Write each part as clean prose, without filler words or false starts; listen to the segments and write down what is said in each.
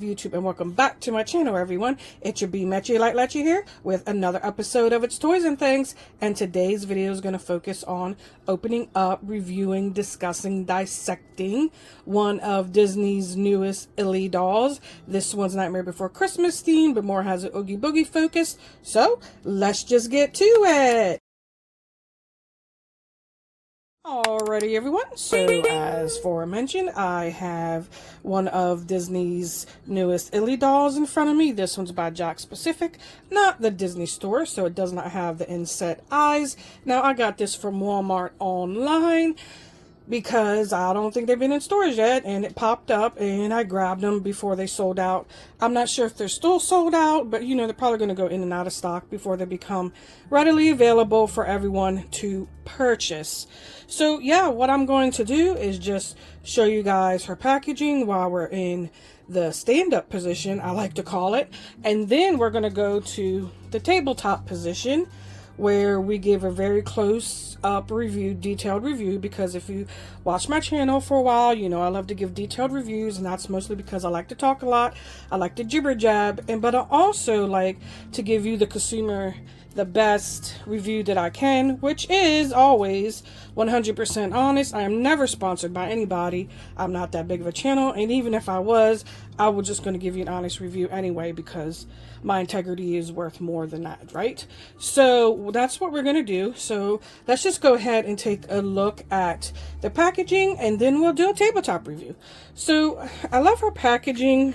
YouTube, and welcome back to my channel, everyone. It's your B Metchy Like Letchy here with another episode of It's Toys and Things, and today's video is going to focus on opening up, reviewing, discussing, dissecting one of Disney's newest ILY dolls. This one's Nightmare Before Christmas themed, but more has an Oogie Boogie focus, so let's just get to it. Alrighty, everyone, so as aforementioned, I have one of Disney's newest ILY dolls in front of me. This one's by Jakks Pacific, not the Disney store, so it does not have the inset eyes. Now, I got this from Walmart online because I don't think they've been in stores yet, and it popped up and I grabbed them before they sold out. I'm not sure if they're still sold out, but you know, they're probably going to go in and out of stock before they become readily available for everyone to purchase. So yeah, what I'm going to do is just show you guys her packaging while we're in the stand-up position, I like to call it, and then we're going to go to the tabletop position, where we give a very close up review, detailed review, because if you watch my channel for a while, you know I love to give detailed reviews, and that's mostly because I like to talk a lot, I like to jibber jab, but I also like to give you, the consumer, the best review that I can, which is always 100% honest. I am never sponsored by anybody. I'm not that big of a channel, and even if I was just going to give you an honest review anyway, because my integrity is worth more than that, right? So that's what we're going to do. So let's just go ahead and take a look at the packaging, and then we'll do a tabletop review. So I love her packaging.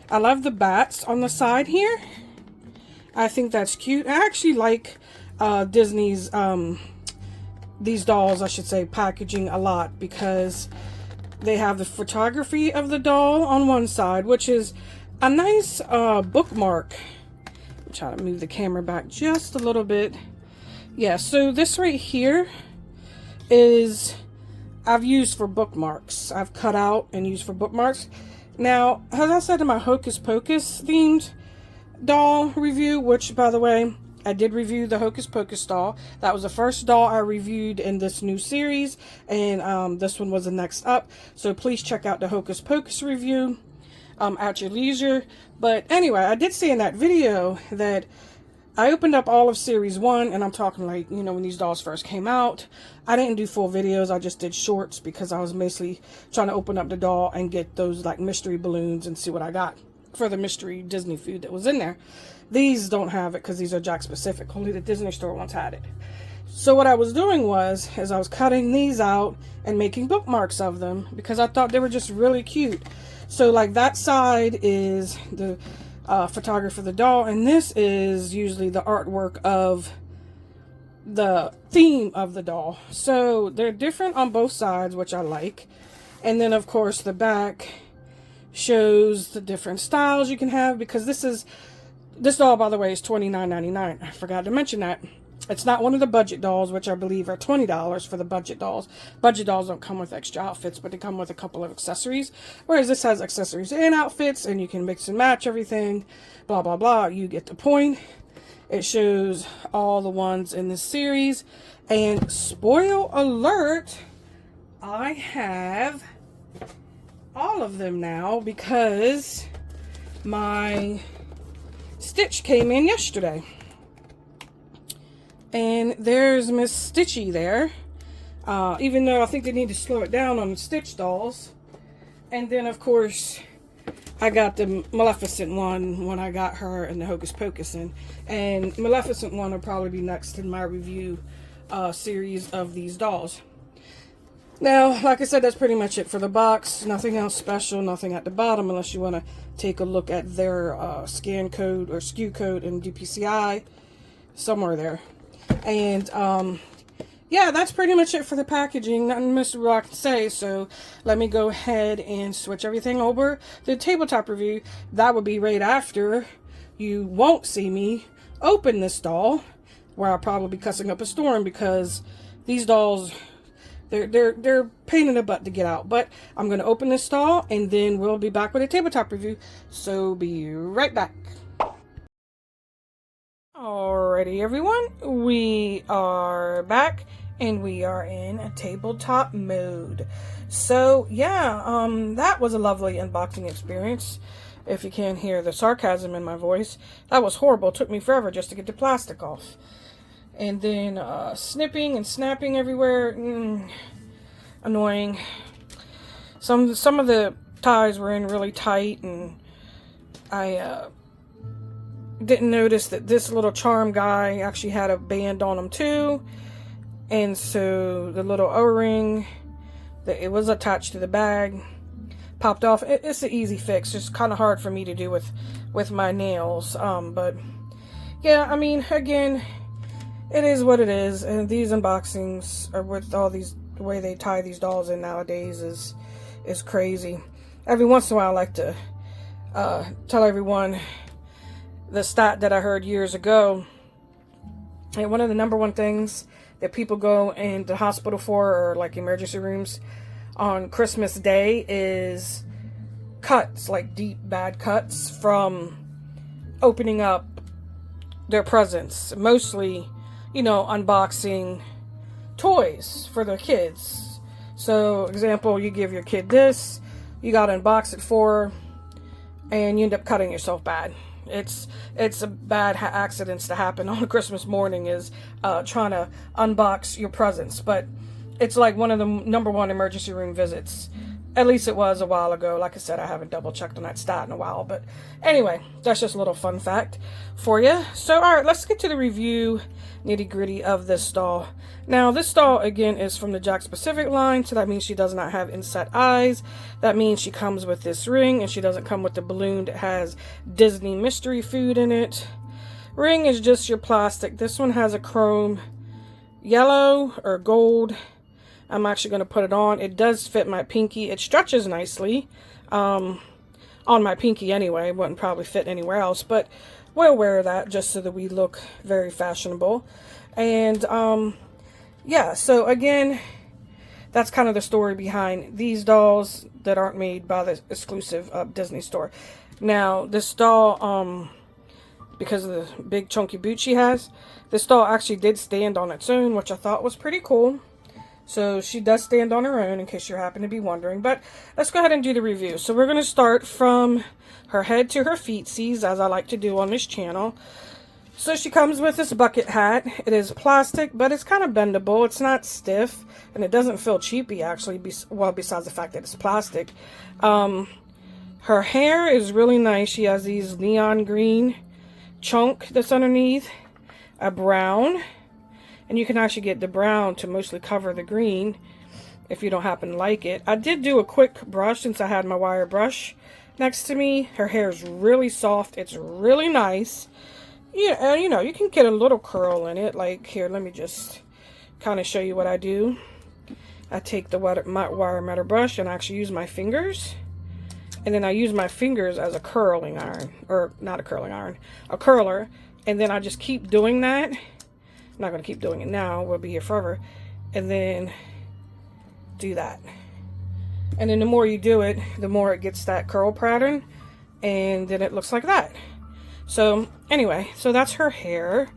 I love the bats on the side here. I think that's cute. I actually like Disney's, these dolls, I should say, packaging a lot, because they have the photography of the doll on one side, which is a nice bookmark. I'm trying to move the camera back just a little bit. Yeah, so this right here is, I've used for bookmarks. I've cut out and used for bookmarks. Now, as I said in my Hocus Pocus themed doll review, which by the way, I did review the Hocus Pocus doll. That was the first doll I reviewed in this new series, and this one was the next up, so please check out the Hocus Pocus review at your leisure. But anyway, I did say in that video that I opened up all of series 1, and I'm talking like, you know, when these dolls first came out. I didn't do full videos, I just did shorts, because I was mostly trying to open up the doll and get those like mystery balloons and see what I got for the mystery Disney food that was in there. These don't have it because these are Jakks Pacific. Only the Disney store ones had it. So what I was doing was, I was cutting these out and making bookmarks of them, because I thought they were just really cute. So like that side is the photography of the doll, and this is usually the artwork of the theme of the doll. So they're different on both sides, which I like. And then of course the back shows the different styles you can have, because this doll, by the way, is $29.99. I forgot to mention that. It's not one of the budget dolls, which I believe are $20 for the budget dolls. Budget dolls don't come with extra outfits, but they come with a couple of accessories, whereas this has accessories and outfits, and you can mix and match everything, blah blah blah. You get the point. It shows all the ones in this series, and spoil alert, I have all of them now, because my Stitch came in yesterday, and there's Miss Stitchy there, even though I think they need to slow it down on the Stitch dolls. And then of course I got the Maleficent one when I got her in the Hocus Pocus in, and Maleficent one will probably be next in my review series of these dolls. Now, like I said, that's pretty much it for the box. Nothing else special, nothing at the bottom, unless you want to take a look at their scan code or SKU code in DPCI, somewhere there. And yeah, that's pretty much it for the packaging. Nothing much I can say, so let me go ahead and switch everything over to the tabletop review. That would be right after you won't see me open this doll, where I'll probably be cussing up a storm, because these dolls, they're pain in the butt to get out. But I'm going to open this doll, and then we'll be back with a tabletop review. So be right back. Alrighty, everyone. We are back, and we are in a tabletop mode. So yeah, that was a lovely unboxing experience. if you can't hear the sarcasm in my voice. That was horrible. It took me forever just to get the plastic off. And then snipping and snapping everywhere. Annoying. Some of the ties were in really tight, and I didn't notice that this little charm guy actually had a band on him too. And so the little O-ring that it was attached to the bag popped off. It's an easy fix. It's kind of hard for me to do with my nails. But yeah, I mean, again, it is what it is. And these unboxings are with all these, the way they tie these dolls in nowadays is crazy. Every once in a while, I like to tell everyone the stat that I heard years ago. And one of the number one things that people go in the hospital for, or like emergency rooms on Christmas Day, is cuts, like deep bad cuts from opening up their presents. Mostly, you know, unboxing toys for their kids. So, example, you give your kid this, you gotta unbox it for her, and you end up cutting yourself bad. It's a bad accidents to happen on Christmas morning, is trying to unbox your presents. But it's like one of the number one emergency room visits. At least it was a while ago. Like I said, I haven't double checked on that stat in a while. But anyway, that's just a little fun fact for you. So, all right, let's get to the review nitty gritty of this doll. Now, this doll, again, is from the Jakks Pacific line. So that means she does not have inset eyes. That means she comes with this ring, and she doesn't come with the balloon that has Disney mystery food in it. Ring is just your plastic. This one has a chrome yellow or gold. I'm actually going to put it on. It does fit my pinky. It stretches nicely on my pinky anyway. It wouldn't probably fit anywhere else, but we'll wear that just so that we look very fashionable. And yeah, so again, that's kind of the story behind these dolls that aren't made by the exclusive Disney store. Now, this doll, because of the big chunky boot she has, this doll actually did stand on its own, which I thought was pretty cool. So she does stand on her own, in case you happen to be wondering. But let's go ahead and do the review. So we're going to start from her head to her feetsies, as I like to do on this channel. So she comes with this bucket hat. It is plastic, but it's kind of bendable. It's not stiff, and it doesn't feel cheapy, actually, well, besides the fact that it's plastic. Her hair is really nice. She has these neon green chunk that's underneath, a brown. And you can actually get the brown to mostly cover the green if you don't happen to like it. I did do a quick brush since I had my wire brush next to me. Her hair is really soft. It's really nice. Yeah, and you know, you can get a little curl in it. Like here, let me just kind of show you what I do. I take the wire metal brush and I actually use my fingers. And then I use my fingers as a curling iron. Or not a curling iron, a curler. And then I just keep doing that. I'm not going to keep doing it now. We'll be here forever. And then do that. And then the more you do it, the more it gets that curl pattern. And then it looks like that. So anyway, so that's her hair.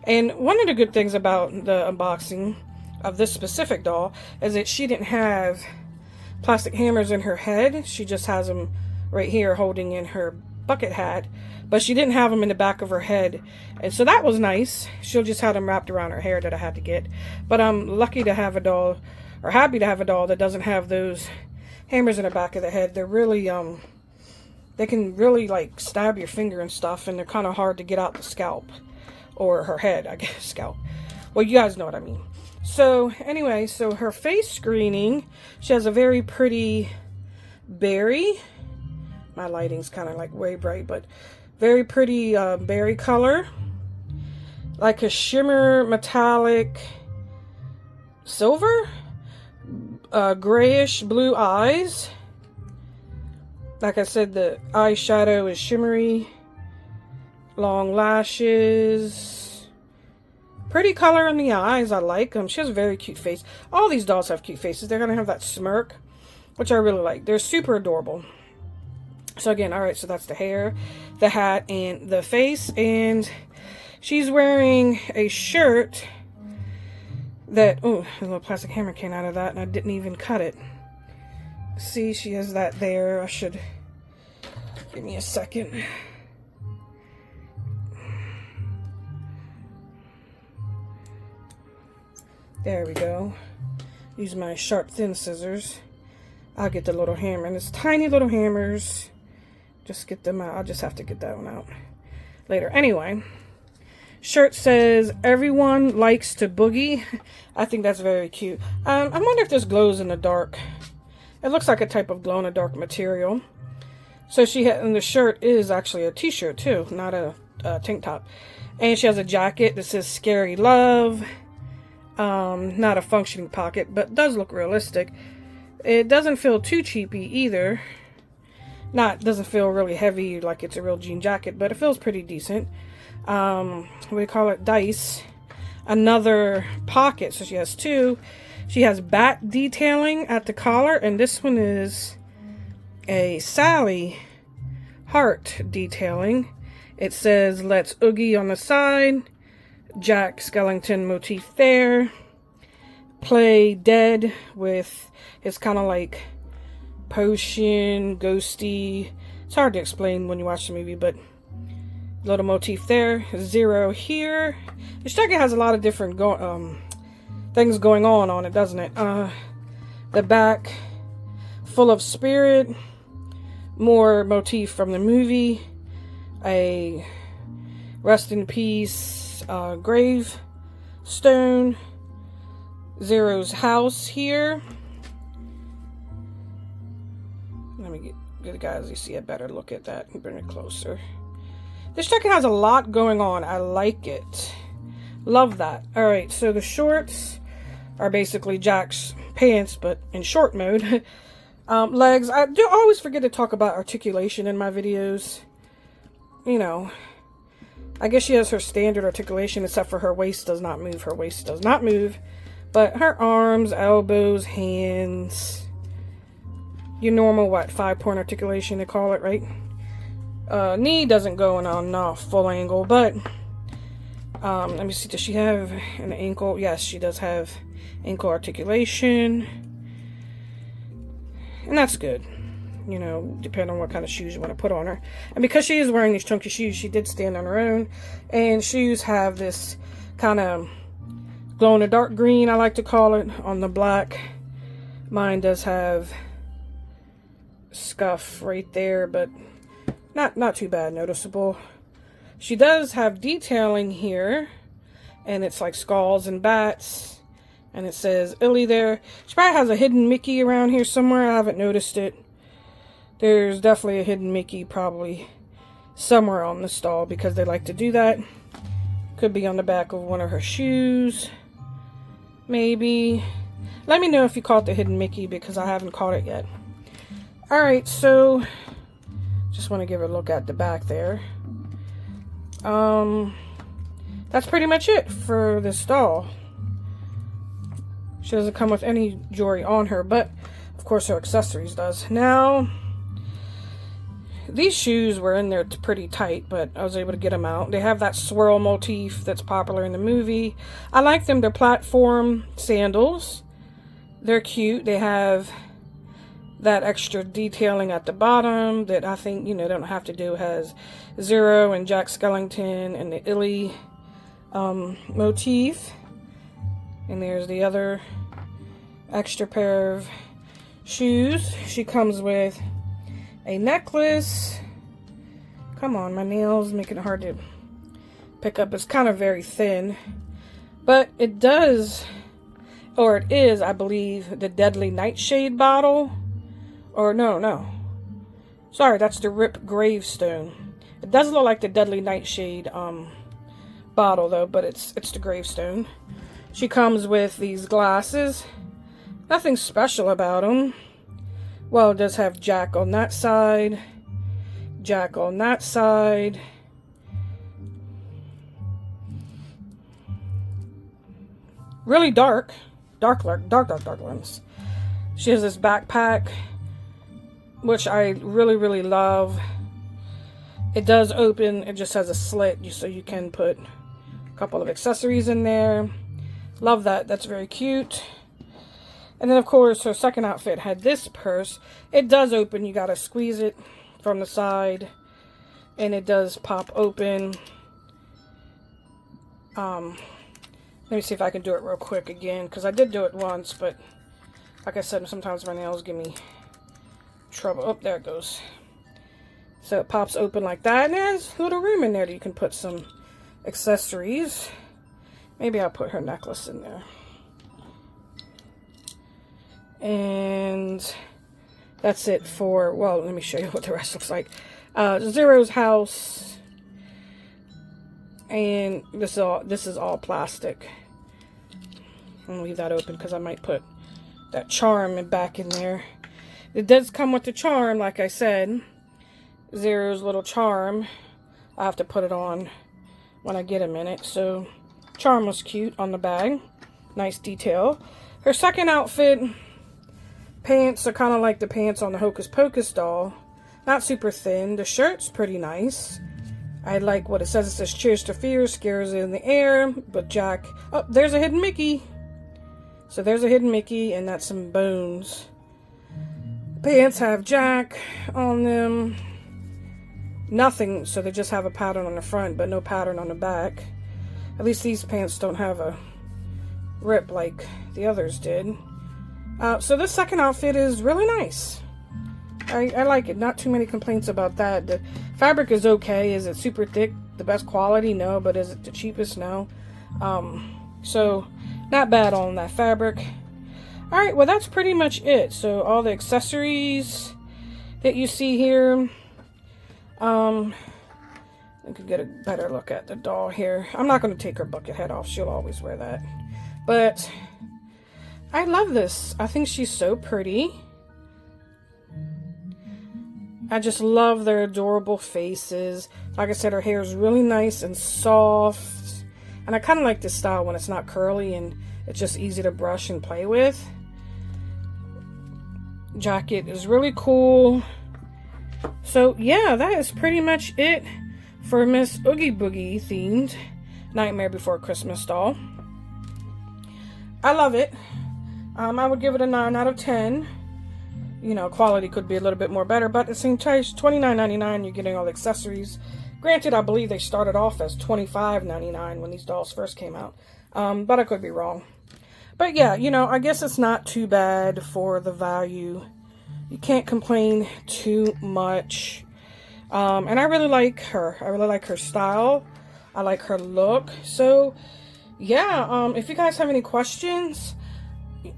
And one of the good things about the unboxing of this specific doll is that she didn't have plastic hammers in her head. She just has them right here holding in her bucket hat. But she didn't have them in the back of her head. And so that was nice. She'll just have them wrapped around her hair that I had to get. But I'm lucky to have a doll, or happy to have a doll that doesn't have those hammers in the back of the head. They're really, they can really like stab your finger and stuff. And they're kind of hard to get out the scalp. Or her head, I guess, scalp. Well, you guys know what I mean. So anyway, so her face screening, she has a very pretty berry. My lighting's kind of like way bright, but very pretty berry color. Like a shimmer metallic silver. Grayish blue eyes. Like I said, the eyeshadow is shimmery. Long lashes. Pretty color in the eyes. I like them. She has a very cute face. All these dolls have cute faces. They're going to have that smirk, which I really like. They're super adorable. So again, alright, so that's the hair, the hat, and the face. And she's wearing a shirt that, oh, a little plastic hammer came out of that, and I didn't even cut it. See, she has that there. I should Give me a second. There we go. Use my sharp, thin scissors. I'll get the little hammer. And it's tiny little hammers. Just get them out. I'll just have to get that one out later. Anyway, shirt says, everyone likes to boogie. I think that's very cute. I wonder if this glows in the dark. It looks like a type of glow in the dark material. So she had, and the shirt is actually a t-shirt too, not a tank top. And she has a jacket that says Scary Love. Not a functioning pocket, but does look realistic. It doesn't feel too cheapy either. Doesn't feel really heavy like it's a real jean jacket, but it feels pretty decent. We call it dice. Another pocket, so she has two. She has bat detailing at the collar, and this one is a Sally heart detailing. It says Let's Oogie on the side. Jack Skellington motif there. Play dead with his kind of like potion, ghosty. It's hard to explain when you watch the movie, but little motif there. 0 here. This jacket has a lot of different things going on it, doesn't it? The back full of spirit. More motif from the movie. A rest in peace grave stone. Zero's house here. Let me get the guys, you see a better look at that and bring it closer. This jacket has a lot going on. I like it. Love that. Alright, so the shorts are basically Jack's pants, but in short mode. Legs. I do always forget to talk about articulation in my videos. You know, I guess she has her standard articulation, except for her waist does not move. Her waist does not move. But her arms, elbows, hands, your normal, 5-point articulation, they call it, right? Knee doesn't go in on full angle, but let me see, does she have an ankle? Yes, she does have ankle articulation. And that's good, you know, depending on what kind of shoes you want to put on her. And because she is wearing these chunky shoes, she did stand on her own. And shoes have this kind of glow in the dark green, I like to call it, on the black. Mine does have scuff right there, but not too bad noticeable. She does have detailing here, and it's like skulls and bats, and it says ILY there. She probably has a hidden Mickey around here somewhere. I haven't noticed it. There's definitely a hidden Mickey probably somewhere on the stall, because they like to do that. Could be on the back of one of her shoes. Maybe. Let me know if you caught the hidden Mickey, because I haven't caught it yet. Alright, so just want to give a look at the back there. That's pretty much it for this doll. She doesn't come with any jewelry on her, but of course her accessories does. Now, these shoes were in there pretty tight, but I was able to get them out. They have that swirl motif that's popular in the movie. I like them. They're platform sandals. They're cute. They have that extra detailing at the bottom that I think, you know, they don't have to do. It has Zero and Jack Skellington and the ILY motif. And there's the other extra pair of shoes. She comes with a necklace. Come on, my nails making it hard to pick up. It's kind of very thin, but it does, or it is, I believe, the Deadly Nightshade bottle. Or no. Sorry, that's the Rip Gravestone. It does look like the Deadly Nightshade bottle though, but it's the Gravestone. She comes with these glasses. Nothing special about them. Well, it does have Jack on that side. Jack on that side. Really dark. Dark lens. She has this backpack, which I really love. It does open. It just has a slit, so you can put a couple of accessories in there. Love that. That's very cute. And then, of course, her second outfit had this purse. It does open. You gotta squeeze it from the side, and it does pop open. Let me see if I can do it real quick again, because I did do it once, but like I said, sometimes my nails give me trouble. Oh, there it goes. So it pops open like that, and there's a little room in there that you can put some accessories. Maybe I'll put her necklace in there. And that's it for, well, let me show you what the rest looks like. Zero's house. And this is all plastic. I'm gonna leave that open because I might put that charm back in there. It does come with the charm, like I said. Zero's little charm. I have to put it on when I get a minute. So, charm was cute on the bag. Nice detail. Her second outfit, pants are kind of like the pants on the Hocus Pocus doll. Not super thin. The shirt's pretty nice. I like what it says. It says, "Cheers to fear, scares in the air." But Jack, oh, there's a hidden Mickey. So there's a hidden Mickey, and that's some bones. Pants have Jack on them. Nothing, so they just have a pattern on the front, but no pattern on the back. At least these pants don't have a rip like the others did. So this second outfit is really nice. I like it. Not too many complaints about that. The fabric is okay. Is it super thick? The best quality? No. But is it the cheapest? No. So not bad on that fabric. Alright, well that's pretty much it. So all the accessories that you see here. I could get a better look at the doll here. I'm not going to take her bucket head off. She'll always wear that. But I love this. I think she's so pretty. I just love their adorable faces. Like I said, her hair is really nice and soft. And I kind of like this style when it's not curly and it's just easy to brush and play with. Jacket is really cool. So yeah, that is pretty much it for Miss Oogie Boogie themed Nightmare Before Christmas doll. I love it. I would give it a 9 out of 10. You know, quality could be a little bit more better, but at the same price, $29.99, you're getting all the accessories. Granted, I believe they started off as $25.99 when these dolls first came out, but I could be wrong. But yeah, you know, I guess it's not too bad for the value. You can't complain too much. And I really like her. I really like her style. I like her look. So, yeah, if you guys have any questions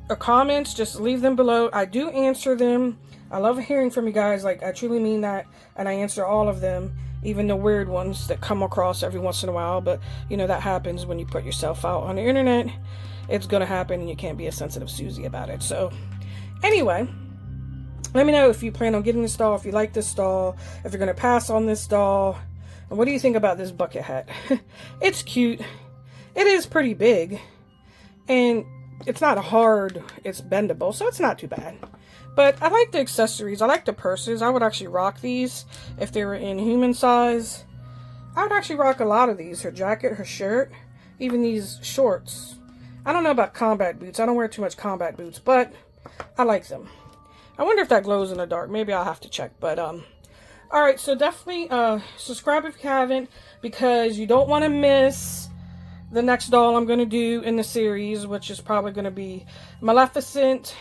or comments, just leave them below. I do answer them. I love hearing from you guys. Like, I truly mean that. And I answer all of them, even the weird ones that come across every once in a while. But, you know, that happens when you put yourself out on the internet. It's going to happen, and you can't be a sensitive Susie about it. So, anyway, let me know if you plan on getting this doll, if you like this doll, if you're going to pass on this doll. And what do you think about this bucket hat? It's cute. It is pretty big. And it's not hard. It's bendable, so it's not too bad. But I like the accessories. I like the purses. I would actually rock these if they were in human size. I would actually rock a lot of these. Her jacket, her shirt, even these shorts. I don't know about combat boots. I don't wear too much combat boots, but I like them. I wonder if that glows in the dark. Maybe I'll have to check. But, alright, so definitely subscribe if you haven't, because you don't want to miss the next doll I'm going to do in the series, which is probably going to be Maleficent.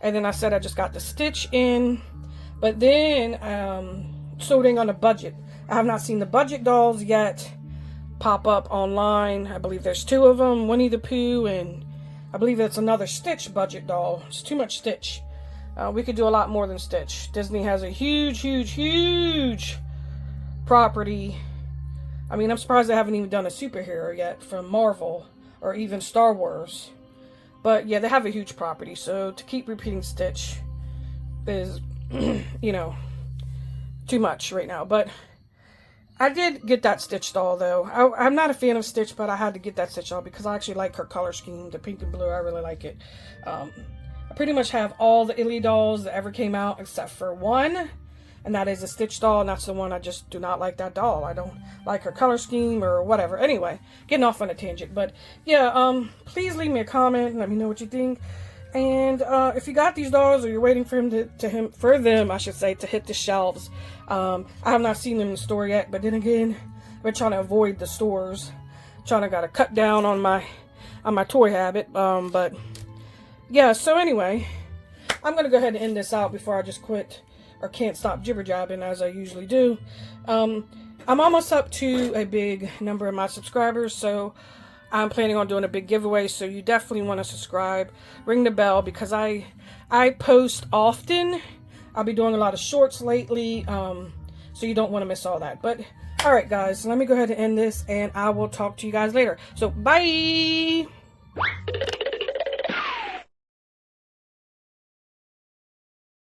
And then I said I just got the Stitch in. But then, sorting on a budget. I have not seen the budget dolls yet pop up online. I believe there's 2 of them. Winnie the Pooh, and I believe that's another Stitch budget doll. It's too much Stitch. We could do a lot more than Stitch. Disney has a huge, huge, huge property. I mean, I'm surprised they haven't even done a superhero yet from Marvel or even Star Wars. But yeah, they have a huge property. So to keep repeating Stitch is, you know, too much right now. But I did get that Stitch doll, though. I'm not a fan of Stitch, but I had to get that Stitch doll because I actually like her color scheme. The pink and blue, I really like it. I pretty much have all the ILY dolls that ever came out except for one. And that is a Stitch doll, and that's the one I just do not like that doll. I don't like her color scheme or whatever. Anyway, getting off on a tangent. But yeah, please leave me a comment and let me know what you think. And if you got these dolls, or you're waiting for them, I should say, to hit the shelves, I have not seen them in the store yet. But then again, we're trying to avoid the stores. Gotta cut down on my toy habit. But yeah. So anyway, I'm gonna go ahead and end this out before I just quit or can't stop jibber jabbing as I usually do. I'm almost up to a big number of my subscribers, so I'm planning on doing a big giveaway, so you definitely want to subscribe, ring the bell, because I post often. I'll be doing a lot of shorts lately, so you don't want to miss all that. But all right, guys, let me go ahead and end this, and I will talk to you guys later. So bye.